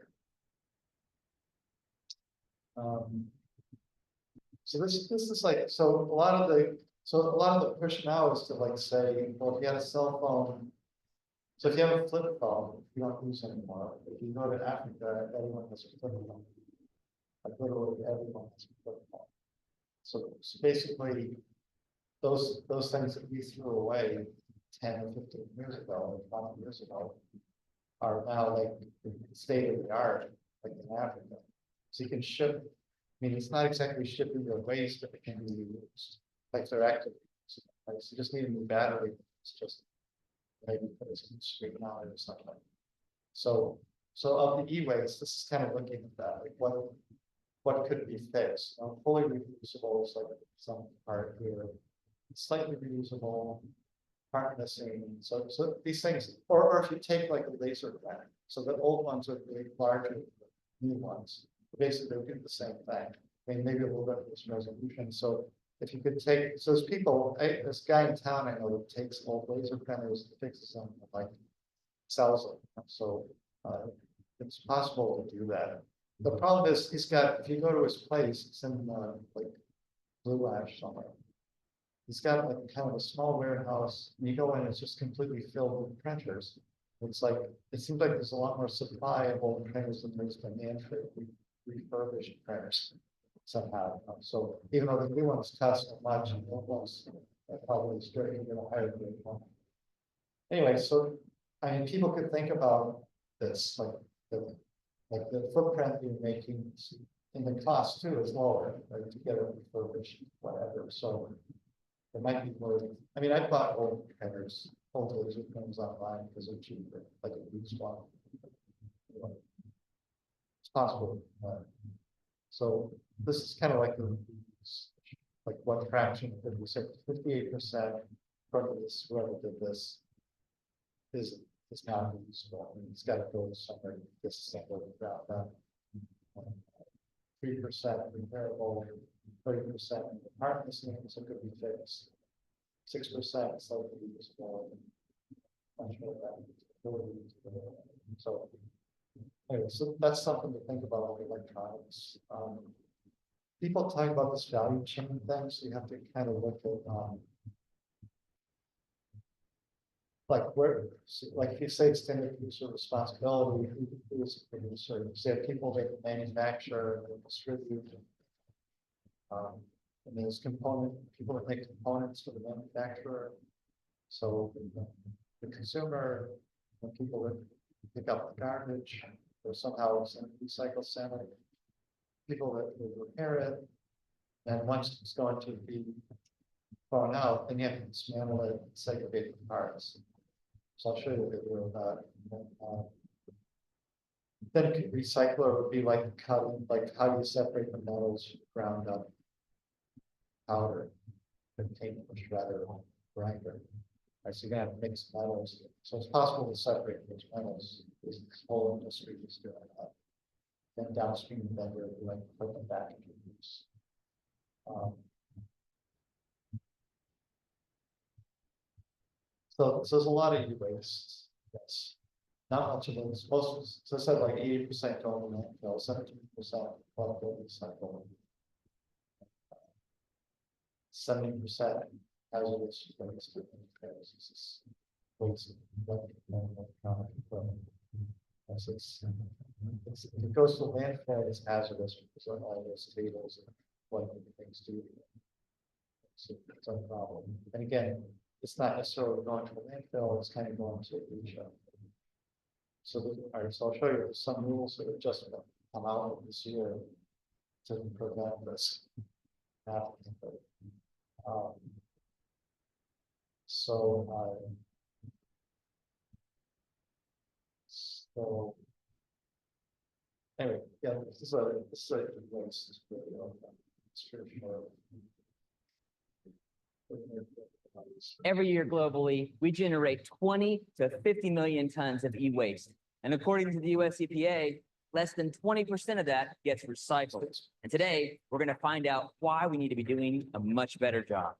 so this is like, so a lot of the push now is to like say, well, if you had a cell phone, so if you have a flip phone, you don't use anymore. If you go to Africa, everyone has a flip phone. Like literally everyone has a flip phone. So basically, those things that we threw away 10 or 15 years ago, or 20 years ago, are now like state of the art, like in Africa. So you can ship. I mean, it's not exactly shipping your waste, but it can be reused. Like they're active. Like, so you just need a new battery. It's just maybe put some screen on it or something. So of the e-waste, this is kind of looking at that. Like what could be fixed? Fully reusable is like some part here. Slightly reusable, part missing. So these things, or if you take like a laser gun, so the old ones are really larger than the new ones. Basically, they do the same thing. I mean, maybe a little bit of this resolution. So if you could take, so there's people, this guy in town I know that takes old laser printers and fixes them, like sells them. So it's possible to do that. The problem is he's got, if you go to his place, it's in like Blue Ash somewhere. He's got like kind of a small warehouse, and you go in, it's just completely filled with printers. It's like, it seems like there's a lot more supply of old printers than there's demand for refurbished printers somehow. So even though the new ones cost so much, and the old ones are probably straight into a higher grade one. Anyway, so, I mean, people could think about this, like the footprint you're making in the cost too is lower, right, to get it refurbished, whatever, so. It might be more, I mean, I bought old headers, old laser things online because they're cheaper, like a used one. It's possible. So this is kind of like like what fraction did we say, 58% from this, whoever did this is not useful. I mean, it's got to go somewhere, disassembled about that. 3% repairable, 30% part missing, so it could be fixed. 6% slightly useful. I'm sure that. So anyway, so that's something to think about with electronics. People talk about this value chain thing, so you have to kind of look at like where, like if you say extended producer responsibility, who is a producer? You say people that manufacture and distribute. And there's people that make components for the manufacturer. So the consumer, the people that pick up the garbage, or somehow it's in a recycle center, people that will repair it. And once it's going to be thrown out, then you have to dismantle it and segregate the parts. So I'll show you a video of that. Then a recycler would be like cutting, like how do you separate the metals ground up powder, container, shredder, grinder. Right, so you gotta have mixed metals. So it's possible to separate those metals. This whole industry is doing that. Then downstream, then we're like put them back into use. So there's a lot of e-waste. Yes. Not much of it. Most, so I said like 80% going to landfill, 17% will recycle. 70% hazardous waste. Waste. If it goes to landfill, it's hazardous because of all those tables and what things do. So it's a problem. And again, it's not necessarily going to a landfill, it's kind of going to a beach. So, all right, so I'll show you some rules that are just come out this year to prevent this happening. So anyway, yeah, this is a waste. It's pretty short. Every year globally, we generate 20 to 50 million tons of e-waste. And according to the US EPA, less than 20% of that gets recycled. And today, we're going to find out why we need to be doing a much better job.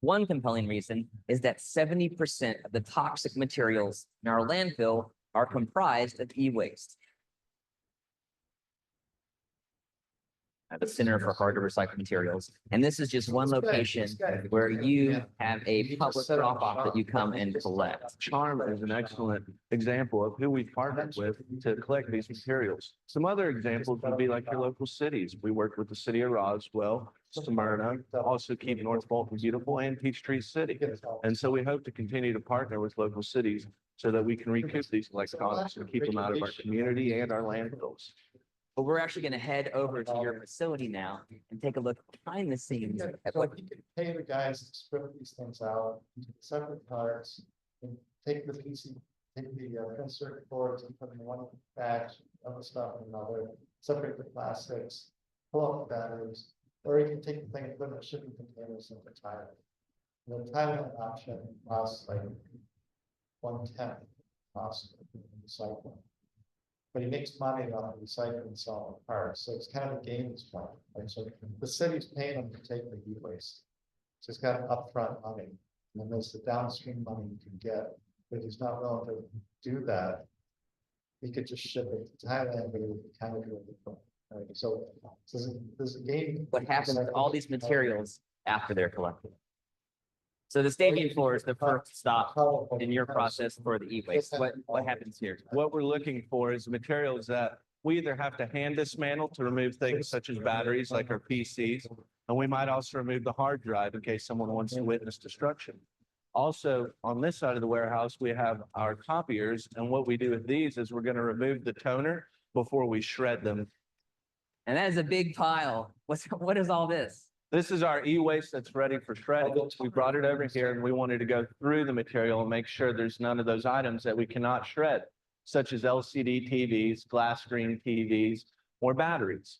One compelling reason is that 70% of the toxic materials in our landfill are comprised of e-waste. At the Center for Hard to Recycle Materials. And this is just one location where you have a public drop-off that you come and collect. Charm is an excellent example of who we've partnered with to collect these materials. Some other examples would be like your local cities. We work with the city of Roswell, Smyrna, also keep North Bolton beautiful, and Peachtree City. And so we hope to continue to partner with local cities so that we can recoup these electronics and keep them out of our community and our landfills. But we're actually going to head over to your facility now and take a look behind the scenes at what you can pay the guys to strip these things out into separate parts and take the PC, take the print circuit boards and put them in one batch, other stuff in another, separate the plastics, pull out the batteries, or you can take the thing and put it in shipping containers and retire it. The Thailand option costs like 1/10 cost of recycling. But he makes money on recycling and selling parts. So it's kind of a games plan. Right? So the city's paying him to take the e-waste. So he's got upfront money. And then there's the downstream money you can get. But he's not willing to do that. He could just ship it to Thailand, but it would kind of do it different. Right? So there's a game. what happens to all these materials after they're collected. So the staging floor is the first stop in your process for the e-waste. What happens here? What we're looking for is materials that we either have to hand dismantle to remove things such as batteries like our PCs, And we might also remove the hard drive in case someone wants to witness destruction. Also, on this side of the warehouse, we have our copiers. And what we do with these is we're going to remove the toner before we shred them. And that is a big pile. What is all this? This is our e-waste that's ready for shredding. We brought it over here and we wanted to go through the material and make sure there's none of those items that we cannot shred, such as LCD TVs, glass screen TVs, or batteries.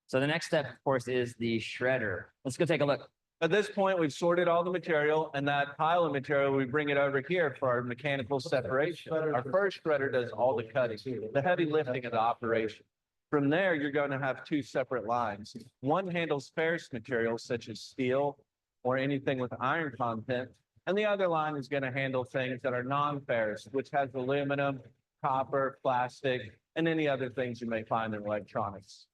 So the next step, of course, is the shredder. Let's go take a look. At this point, we've sorted all the material, and that pile of material, we bring it over here for our mechanical separation. Our first shredder does all the cutting, the heavy lifting of the operation. From there, you're going to have two separate lines. One handles ferrous materials such as steel or anything with iron content, and the other line is going to handle things that are non-ferrous, which has aluminum, copper, plastic, and any other things you may find in electronics.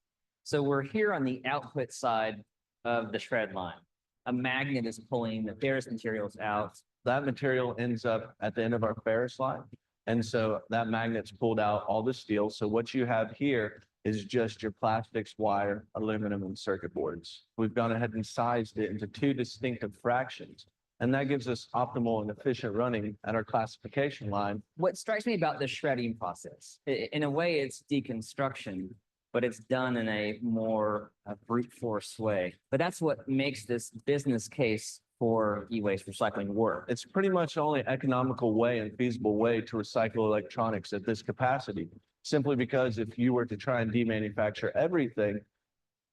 So we're here on the output side of the shred line. A magnet is pulling the ferrous materials out. That material ends up at the end of our ferrous line. And so that magnet's pulled out all the steel. So what you have here is just your plastics, wire, aluminum, and circuit boards. We've gone ahead and sized it into two distinctive fractions. And that gives us optimal and efficient running at our classification line. What strikes me about the shredding process, in a way, it's deconstruction, but it's done in a more brute force way. But that's what makes this business case for e-waste recycling work. It's pretty much the only economical way and feasible way to recycle electronics at this capacity. Simply because if you were to try and demanufacture everything,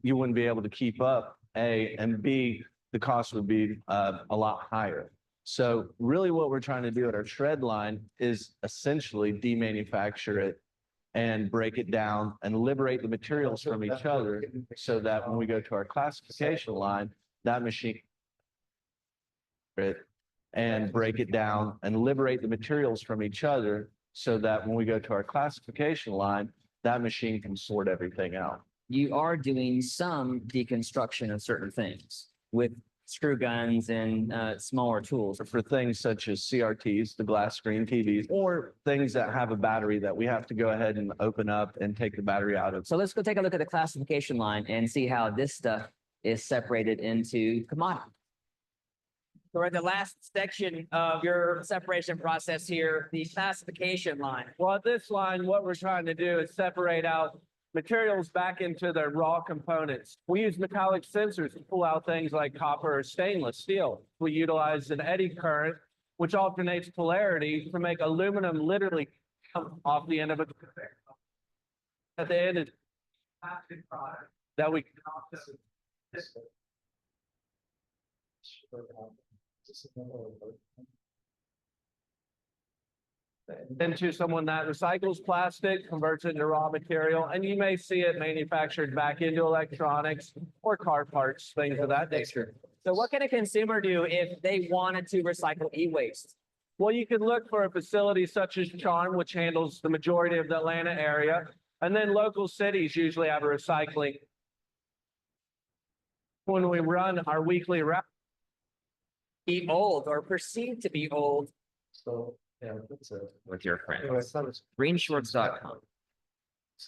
you wouldn't be able to keep up, A, and B, the cost would be a lot higher. So really what we're trying to do at our shred line is essentially demanufacture it and break it down and liberate the materials from each other so that when we go to our classification line, that machine and break it down and liberate the materials from each other so that when we go to our classification line, that machine can sort everything out. You are doing some deconstruction of certain things with screw guns and smaller tools. For things such as CRTs, the glass screen TVs, or things that have a battery that we have to go ahead and open up and take the battery out of. So let's go take a look at the classification line and see how this stuff is separated into commodity. So we're at the last section of your separation process here, the classification line. Well, at this line, what we're trying to do is separate out materials back into their raw components. We use metallic sensors to pull out things like copper or stainless steel. We utilize an eddy current, which alternates polarity to make aluminum literally come off the end of a conveyor. At the end, it's a plastic product that we can also. Into someone that recycles plastic, converts it into raw material, and you may see it manufactured back into electronics or car parts, things of that nature. So what can a consumer do if they wanted to recycle e-waste? Well, you could look for a facility such as Charm, which handles the majority of the Atlanta area, and then local cities usually have a recycling. When we run our weekly route, Be old or perceived to be old So, yeah, that's it. with your Anyway, friends. so it's- Greenshorts.com.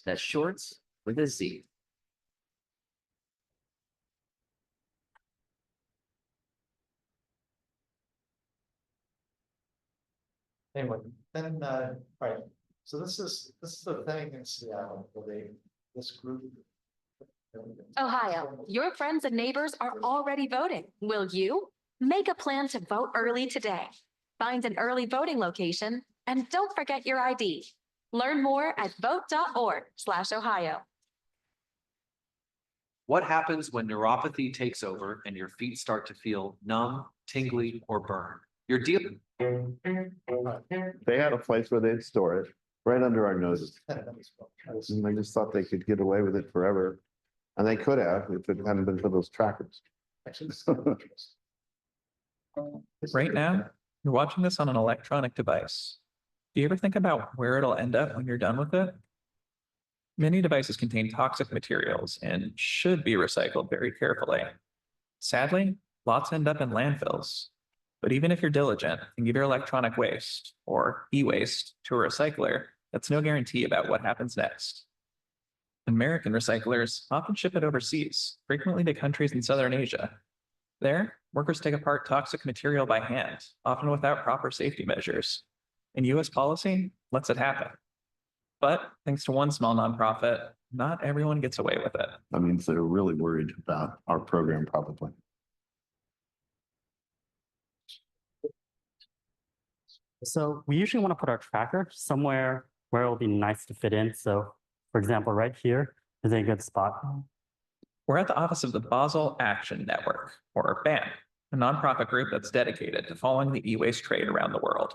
That's shorts with a Z. Anyway, then, right, so this is the thing in Seattle, where this group. Ohio, your friends and neighbors are already voting. Will you? Make a plan to vote early today. Find an early voting location and don't forget your ID. Learn more at vote.org/Ohio. What happens when neuropathy takes over and your feet start to feel numb, tingly, or burn? You're dealing. They had a place where they'd store it right under our noses. And they just thought they could get away with it forever. And they could have if it hadn't been for those trackers. Right now, you're watching this on an electronic device. Do you ever think about where it'll end up when you're done with it? Many devices contain toxic materials and should be recycled very carefully. Sadly, lots end up in landfills. But even if you're diligent and give your electronic waste, or e-waste, to a recycler, that's no guarantee about what happens next. American recyclers often ship it overseas, frequently to countries in Southern Asia. There, workers take apart toxic material by hand, often without proper safety measures. And US policy lets it happen. But thanks to one small nonprofit, not everyone gets away with it. That means they're really worried about our program probably. So we usually want to put our tracker somewhere where it'll be nice to fit in. So for example, right here is a good spot. We're at the office of the Basel Action Network, or BAN, a nonprofit group that's dedicated to following the e-waste trade around the world.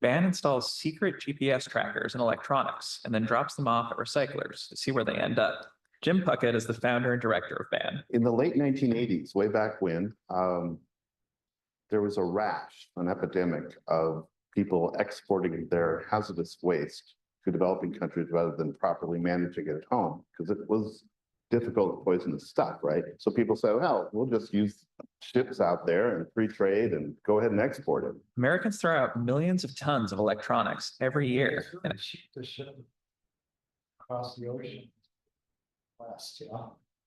BAN installs secret GPS trackers and electronics and then drops them off at recyclers to see where they end up. Jim Puckett is the founder and director of BAN. In the late 1980s, way back when, there was a rash, an epidemic of people exporting their hazardous waste to developing countries rather than properly managing it at home, because it was difficult, poisonous stuff, right? So people say, well, we'll just use ships out there and free trade and go ahead and export it. Americans throw out millions of tons of electronics every year. And To ship across the ocean west,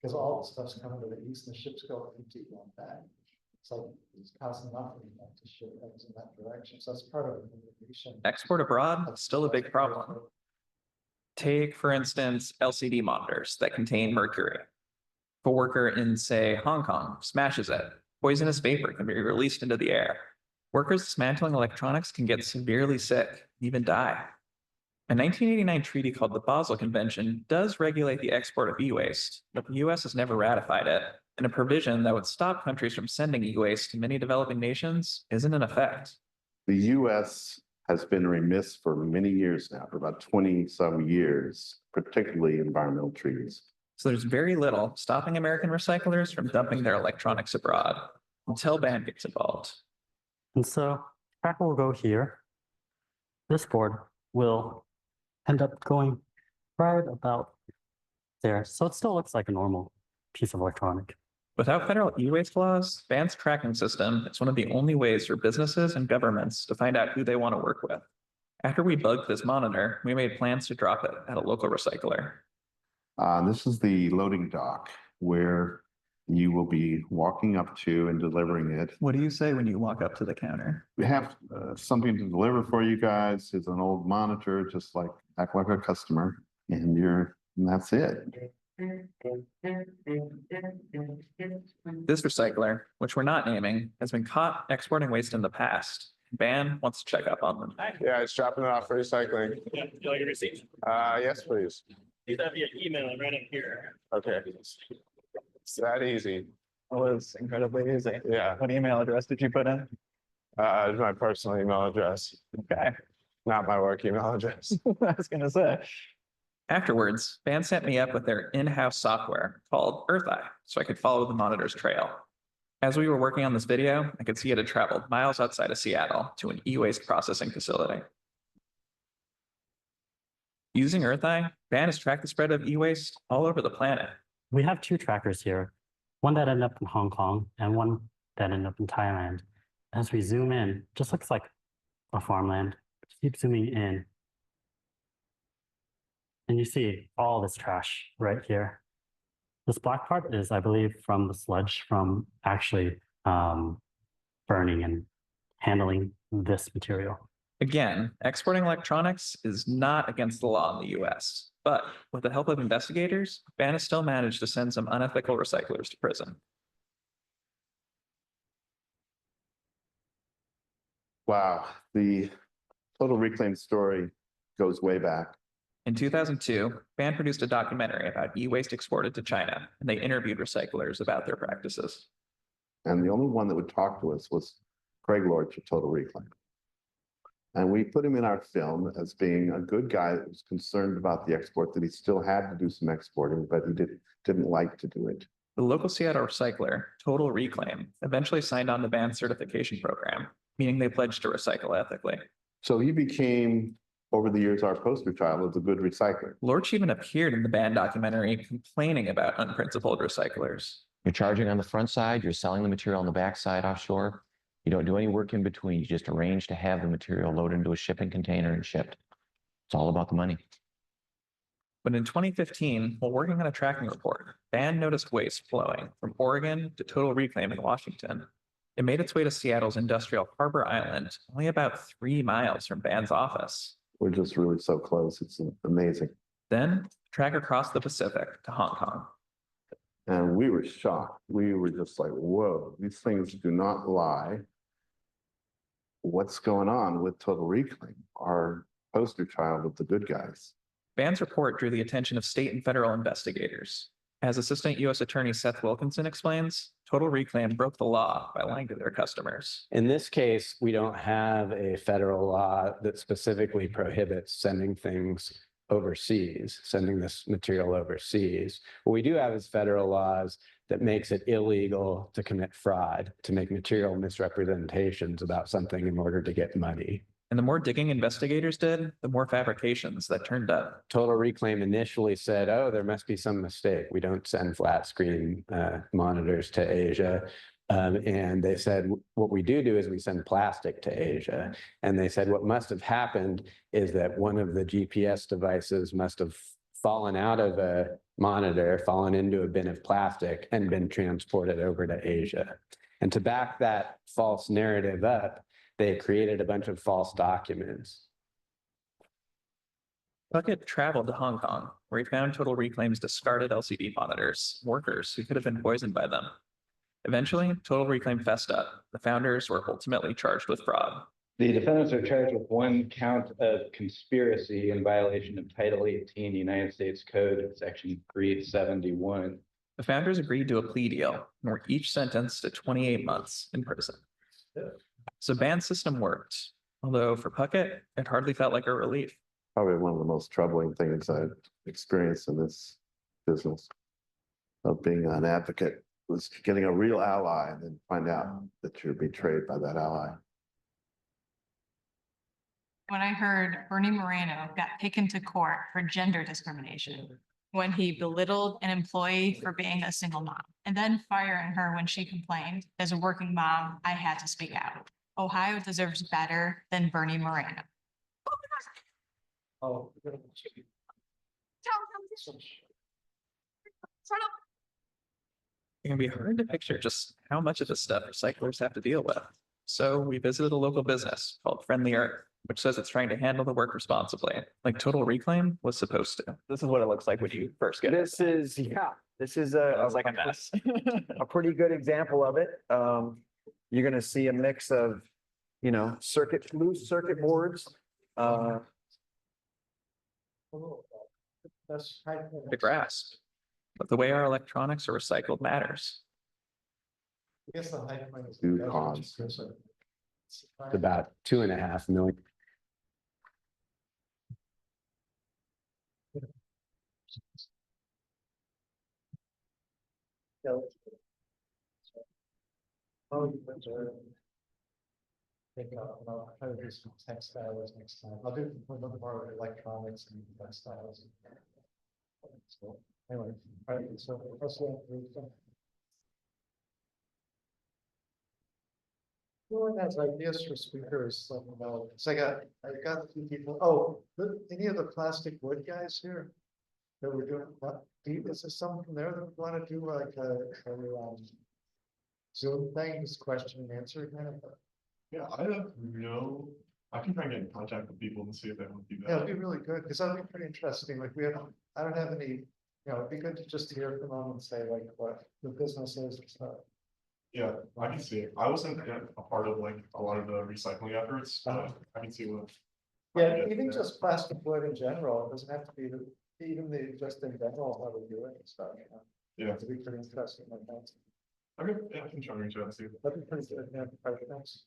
because all the stuff's coming to the east and the ships go empty going back. It's like it's costing nothing to ship things in that direction. So that's part of the export abroad is still a big problem. Take, for instance, LCD monitors that contain mercury. If a worker in, say, Hong Kong smashes it, poisonous vapor can be released into the air. Workers dismantling electronics can get severely sick, even die. A 1989 treaty called the Basel Convention does regulate the export of e-waste, but the US has never ratified it, and a provision that would stop countries from sending e-waste to many developing nations isn't in effect. The US has been remiss for many years now, for about 20 some years, particularly environmental treaties. So there's very little stopping American recyclers from dumping their electronics abroad until BAN gets involved. And so tracker will go here. This board will end up going right about there. So it still looks like a normal piece of electronic. Without federal e-waste laws, BAN's tracking system is one of the only ways for businesses and governments to find out who they want to work with. After we bugged this monitor, we made plans to drop it at a local recycler. This is the loading dock where you will be walking up to and delivering it. What do you say when you walk up to the counter? We have something to deliver for you guys. It's an old monitor, just like act like a customer, and that's it. This recycler, which we're not naming, has been caught exporting waste in the past. BAN wants to check up on them. Yeah, it's dropping it off for recycling. Yeah, would you like a receipt? Yes, please. You have your email right up here. Okay. It's that easy. It was incredibly easy. Yeah. What email address did you put in? It's my personal email address, Okay. not my work email address. I was gonna say. Afterwards, BAN sent me up with their in-house software called EarthEye, so I could follow the monitor's trail. As we were working on this video, I could see it had traveled miles outside of Seattle to an e-waste processing facility. Using EarthEye, BAN has tracked the spread of e-waste all over the planet. We have two trackers here, one that ended up in Hong Kong and one that ended up in Thailand. As we zoom in, just looks like a farmland. Keep zooming in. And you see all this trash right here. This black part is, I believe, from the sludge from actually burning and handling this material. Again, exporting electronics is not against the law in the US, but with the help of investigators, BAN has still managed to send some unethical recyclers to prison. Wow, the total reclaim story goes way back. In 2002, BAN produced a documentary about e-waste exported to China, and they interviewed recyclers about their practices. And the only one that would talk to us was Craig Lorch of Total Reclaim. And we put him in our film as being a good guy that was concerned about the export, that he still had to do some exporting, but he didn't like to do it. The local Seattle recycler, Total Reclaim, eventually signed on the BAN certification program, meaning they pledged to recycle ethically. So he became, over the years, our poster child as a good recycler. Lorch even appeared in the BAN documentary complaining about unprincipled recyclers. You're charging on the front side, you're selling the material on the back side offshore. You don't do any work in between. You just arrange to have the material loaded into a shipping container and shipped. It's all about the money. But in 2015, while working on a tracking report, BAN noticed waste flowing from Oregon to Total Reclaim in Washington. It made its way to Seattle's industrial Harbor Island, only about 3 miles from BAN's office. We're just really so close. It's amazing. Then, the tracker crossed the Pacific to Hong Kong. And we were shocked. We were just like, whoa, these things do not lie. What's going on with Total Reclaim, our poster child of the good guys? BAN's report drew the attention of state and federal investigators. As Assistant U.S. Attorney Seth Wilkinson explains, Total Reclaim broke the law by lying to their customers. In this case, we don't have a federal law that specifically prohibits sending things overseas, sending this material overseas. What we do have is federal laws that makes it illegal to commit fraud, to make material misrepresentations about something in order to get money. And the more digging investigators did, the more fabrications that turned up. Total Reclaim initially said, oh, there must be some mistake. We don't send flat screen monitors to Asia. And they said, what we do is we send plastic to Asia. And they said, what must have happened is that one of the GPS devices must have fallen out of a monitor, fallen into a bin of plastic, and been transported over to Asia. And to back that false narrative up, they created a bunch of false documents. Puckett traveled to Hong Kong, where he found Total Reclaim's discarded LCD monitors, workers who could have been poisoned by them. Eventually, Total Reclaim fessed up. The founders were ultimately charged with fraud. The defendants are charged with 1 count of conspiracy in violation of Title 18 United States Code, Section 371. The founders agreed to a plea deal and were each sentenced to 28 months in prison. So BAN's system worked, although for Puckett, it hardly felt like a relief. Probably one of the most troubling things I've experienced in this business of being an advocate was getting a real ally and then find out that you're betrayed by that ally. When I heard Bernie Moreno got taken to court for gender discrimination, when he belittled an employee for being a single mom, and then firing her when she complained, as a working mom, I had to speak out. Ohio deserves better than Bernie Moreno. Oh. It can be hard to picture just how much of this stuff recyclers have to deal with. So we visited a local business called Friendly Earth, which says it's trying to handle the work responsibly, like Total Reclaim was supposed to. This is what it looks like when you first get it. This is a like a mess. a pretty good example of it. You're gonna see a mix of, loose circuit boards. The grasp. But the way our electronics are recycled matters. I guess the high point is. Due cause. It's about 2.5 million. I'll try to do some textiles next time. I'll do a little more electronics and textiles. So anyway, all right, so who has ideas for speakers? So I got a few people. Oh, any of the plastic wood guys here that we're doing? Is there someone from there that want to do like a Zoom thing, just question and answer kind of? Yeah, I don't know. I can try and get in contact with people and see if they want to do that. Yeah, it'd be really good because that'd be pretty interesting. Like I don't have any, it'd be good to just hear from them and say like what the business is and stuff. Yeah, I can see it. I wasn't a part of like a lot of the recycling efforts, but I can see what. Yeah, even just plastic wood in general, it doesn't have to be just in general how we do it and stuff. Yeah. It'd be pretty interesting like that. Okay, yeah, I can try and reach out and see. That'd be pretty good. Yeah, thanks.